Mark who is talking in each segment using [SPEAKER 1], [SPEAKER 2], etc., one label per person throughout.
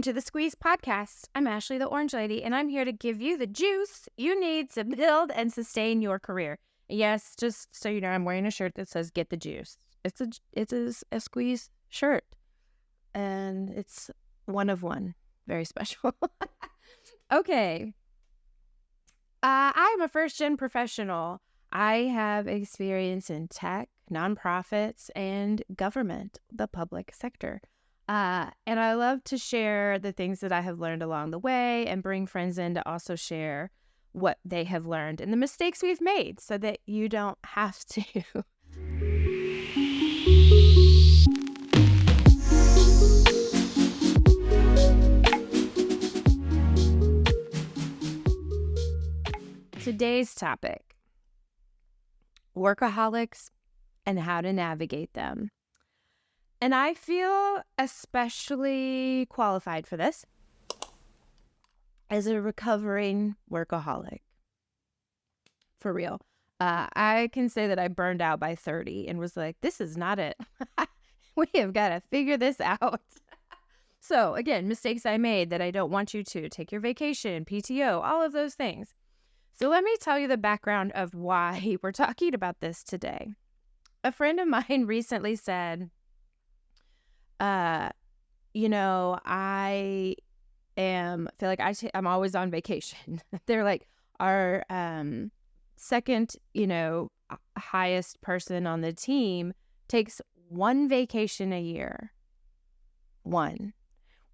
[SPEAKER 1] to the Squeeze podcast. I'm Ashlea, the Orange Lady, and I'm here to give you the juice you need to build and sustain your career. Yes, just so you know, I'm wearing a shirt that says "Get the Juice." It's a Squeeze shirt, and it's one of one, very special. Okay, I'm a first-gen professional. I have experience in tech, nonprofits, and government, the public sector. And I love to share the things that I have learned along the way and bring friends in to also share what they have learned and the mistakes we've made so that you don't have to. Today's topic: workaholics and how to navigate them. And I feel especially qualified for this as a recovering workaholic. For real. I can say that I burned out by 30 and was like, this is not it. We have got to figure this out. So again, mistakes I made that I don't want you to. Take your vacation, PTO, all of those things. So let me tell you the background of why we're talking about this today. A friend of mine recently said, I feel like I'm always on vacation. They're like, our second, highest person on the team takes one vacation a year. One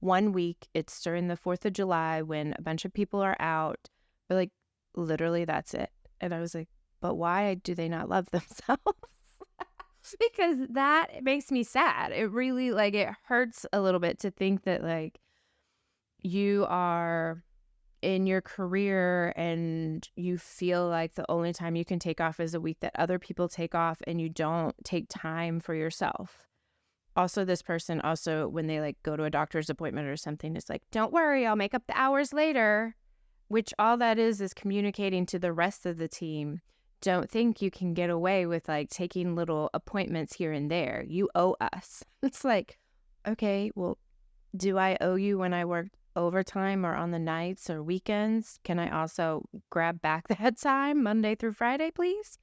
[SPEAKER 1] week. It's during the 4th of July when a bunch of people are out. But like, literally, that's it. And I was like, but why do they not love themselves? Because that makes me sad. It really, it hurts a little bit to think that, you are in your career and you feel like the only time you can take off is a week that other people take off and you don't take time for yourself. Also, this person when they, go to a doctor's appointment or something, it's like, don't worry, I'll make up the hours later, which all that is communicating to the rest of the team. Don't think you can get away with taking little appointments here and there. You owe us. It's like, okay, well, do I owe you when I work overtime or on the nights or weekends? Can I also grab back that time Monday through Friday, please?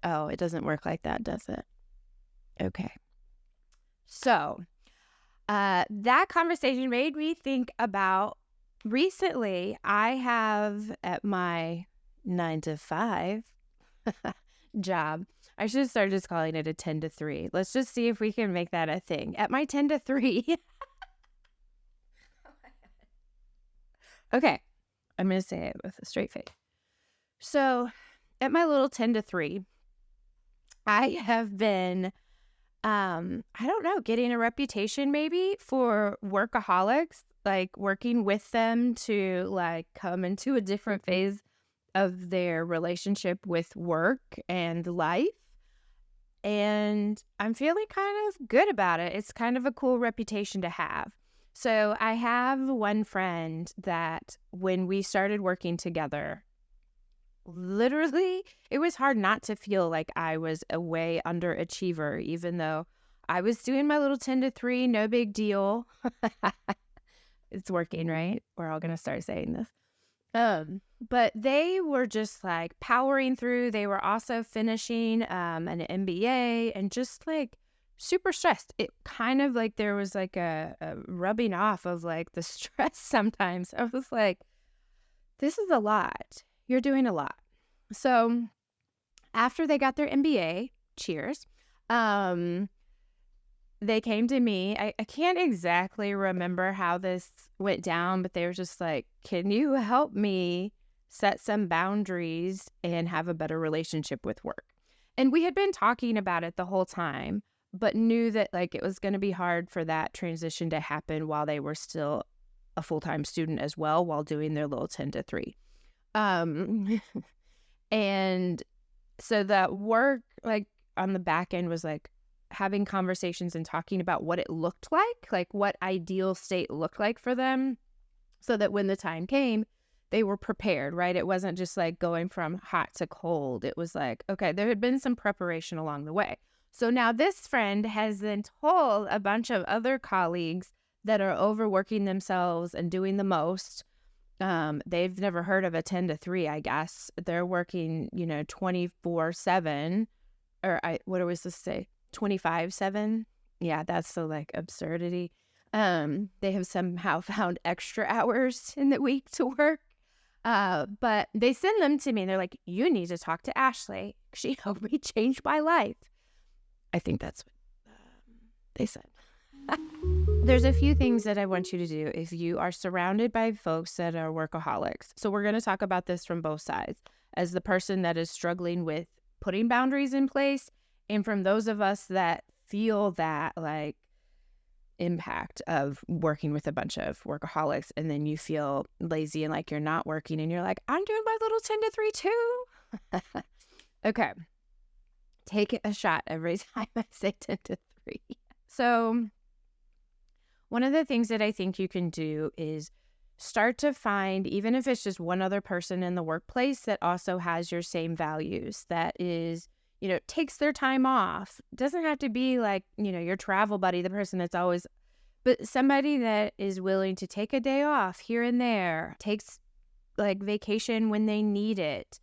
[SPEAKER 1] Oh, it doesn't work like that, does it? Okay. So that conversation made me think about recently I have at my 9-to-5 job. I should start just calling it a 10-to-3. Let's just see if we can make that a thing. At my 10-to-3. Okay. I'm going to say it with a straight face. So at my little 10-to-3, I have been, getting a reputation maybe for workaholics, working with them to come into a different phase of their relationship with work and life. And I'm feeling kind of good about it. It's kind of a cool reputation to have. So I have one friend that when we started working together, literally, it was hard not to feel like I was a way underachiever, even though I was doing my little 10-to-3, no big deal. It's working, right? We're all going to start saying this. But they were just powering through. They were also finishing an MBA and just super stressed. It kind of there was a rubbing off of the stress sometimes. I was like, this is a lot. You're doing a lot. So after they got their MBA, cheers, they came to me. I can't exactly remember how this went down, but they were just like, can you help me set some boundaries and have a better relationship with work? And we had been talking about it the whole time, but knew that it was going to be hard for that transition to happen while they were still a full-time student as well, while doing their little 10-to-3. And so that work, on the back end was having conversations and talking about what it looked like what ideal state looked like for them, so that when the time came, they were prepared, right? It wasn't just going from hot to cold. It was okay, there had been some preparation along the way. So now this friend has then told a bunch of other colleagues that are overworking themselves and doing the most. They've never heard of a 10 to 3, I guess. They're working, 24/7, or what do we supposed to say? 25/7? Yeah, that's so like absurdity. They have somehow found extra hours in the week to work. But they send them to me and they're like, you need to talk to Ashlea. She helped me change my life. I think that's what they said. There's a few things that I want you to do if you are surrounded by folks that are workaholics. So we're going to talk about this from both sides, as the person that is struggling with putting boundaries in place, and from those of us that feel that like impact of working with a bunch of workaholics, and then you feel lazy and like you're not working and you're like, I'm doing my little 10 to 3 too. Okay. Take a shot every time I say 10 to 3. So one of the things that I think you can do is start to find, even if it's just one other person in the workplace that also has your same values, that is, takes their time off. Doesn't have to be like, your travel buddy, the person that's always, but somebody that is willing to take a day off here and there, takes like vacation when they need it.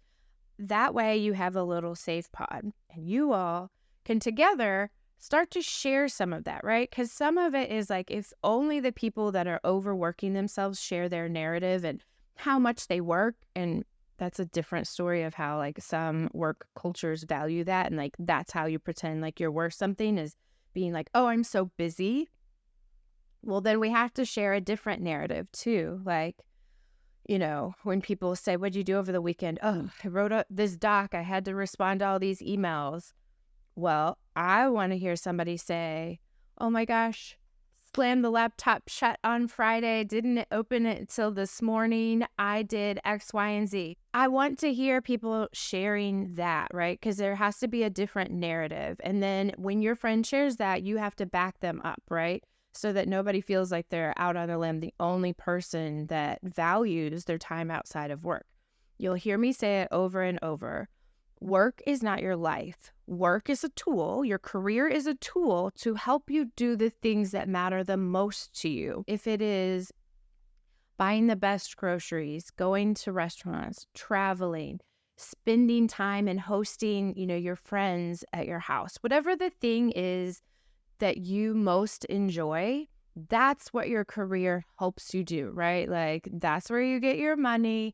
[SPEAKER 1] That way you have a little safe pod, and you all can together start to share some of that, right? Because some of it is like, if only the people that are overworking themselves share their narrative and how much they work. And that's a different story of how like some work cultures value that. And like, that's how you pretend like you're worth something, is being like, oh, I'm so busy. Well, then we have to share a different narrative too. Like, when people say, what'd you do over the weekend? Oh, I wrote up this doc. I had to respond to all these emails. Well, I want to hear somebody say, oh my gosh, slammed the laptop shut on Friday, didn't open it until this morning. I did X, Y, and Z. I want to hear people sharing that, right? Because there has to be a different narrative. And then when your friend shares that, you have to back them up, right? So that nobody feels like they're out on a limb, the only person that values their time outside of work. You'll hear me say it over and over. Work is not your life. Work is a tool. Your career is a tool to help you do the things that matter the most to you. If it is buying the best groceries, going to restaurants, traveling, spending time and hosting, your friends at your house, whatever the thing is that you most enjoy, that's what your career helps you do, right? Like, that's where you get your money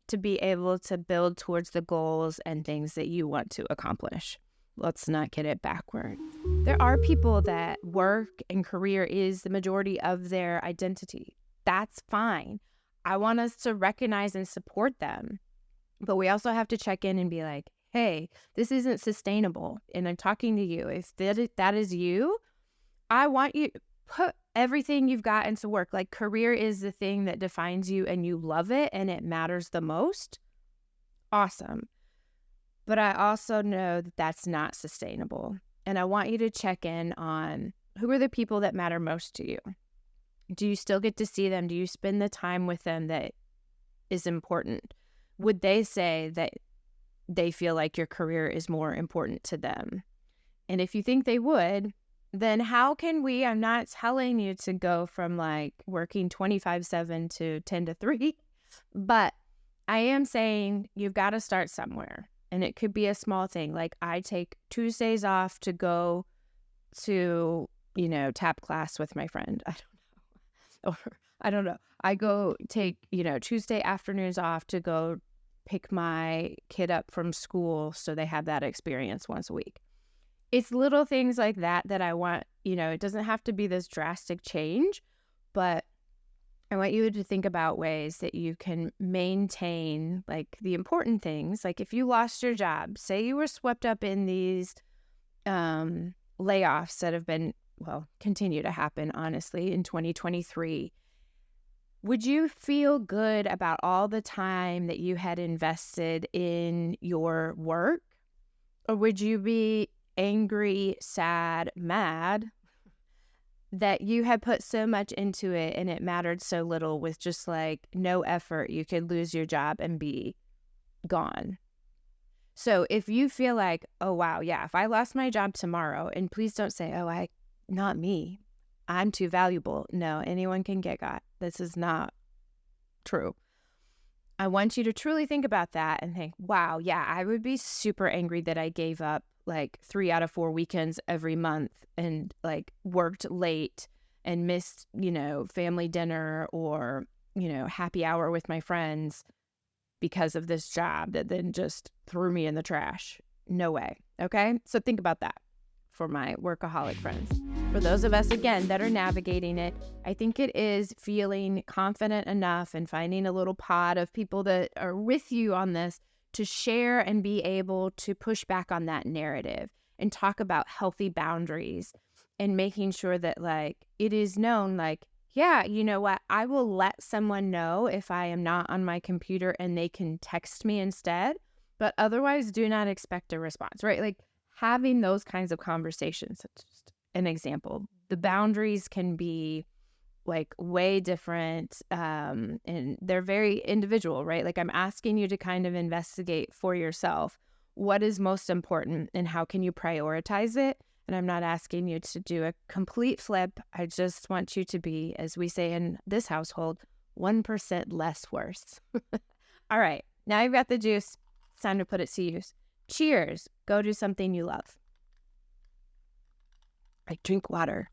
[SPEAKER 1] to be able to build towards the goals and things that you want to accomplish. Let's not get it backward. There are people that work and career is the majority of their identity. That's fine. I want us to recognize and support them. But we also have to check in and be like, hey, this isn't sustainable. And I'm talking to you. If that is you, I want you to put everything you've got into work. Like, career is the thing that defines you and you love it and it matters the most. Awesome. But I also know that that's not sustainable. And I want you to check in on, who are the people that matter most to you? Do you still get to see them? Do you spend the time with them that is important? Would they say that they feel like your career is more important to them? And if you think they would, then how can we, I'm not telling you to go from like working 25/7 to 10 to 3, but I am saying you've got to start somewhere. And it could be a small thing. Like, I take Tuesdays off to go to, tap class with my friend. I don't know. I go take, Tuesday afternoons off to go pick my kid up from school so they have that experience once a week. It's little things like that that I want, it doesn't have to be this drastic change, but I want you to think about ways that you can maintain like the important things. Like, if you lost your job, say you were swept up in these layoffs that have been, continue to happen, honestly, in 2023. Would you feel good about all the time that you had invested in your work? Or would you be angry, sad, mad that you had put so much into it and it mattered so little with just like no effort? You could lose your job and be gone. So if you feel like, oh, wow, yeah, if I lost my job tomorrow, and please don't say, oh, not me. I'm too valuable. No, anyone can get got. This is not true. I want you to truly think about that and think, wow, yeah, I would be super angry that I gave up like 3 out of 4 weekends every month and like worked late and missed, family dinner or, happy hour with my friends because of this job that then just threw me in the trash. No way. Okay. So think about that for my workaholic friends. For those of us, again, that are navigating it, I think it is feeling confident enough and finding a little pod of people that are with you on this to share and be able to push back on that narrative and talk about healthy boundaries and making sure that like it is known like, yeah, you know what? I will let someone know if I am not on my computer and they can text me instead, but otherwise do not expect a response, right? Like having those kinds of conversations. It's just an example. The boundaries can be like way different and they're very individual, right? Like I'm asking you to kind of investigate for yourself what is most important and how can you prioritize it. And I'm not asking you to do a complete flip. I just want you to be, as we say in this household, 1% less worse. All right, now you've got the juice. It's time to put it to use. Cheers. Go do something you love. Like drink water.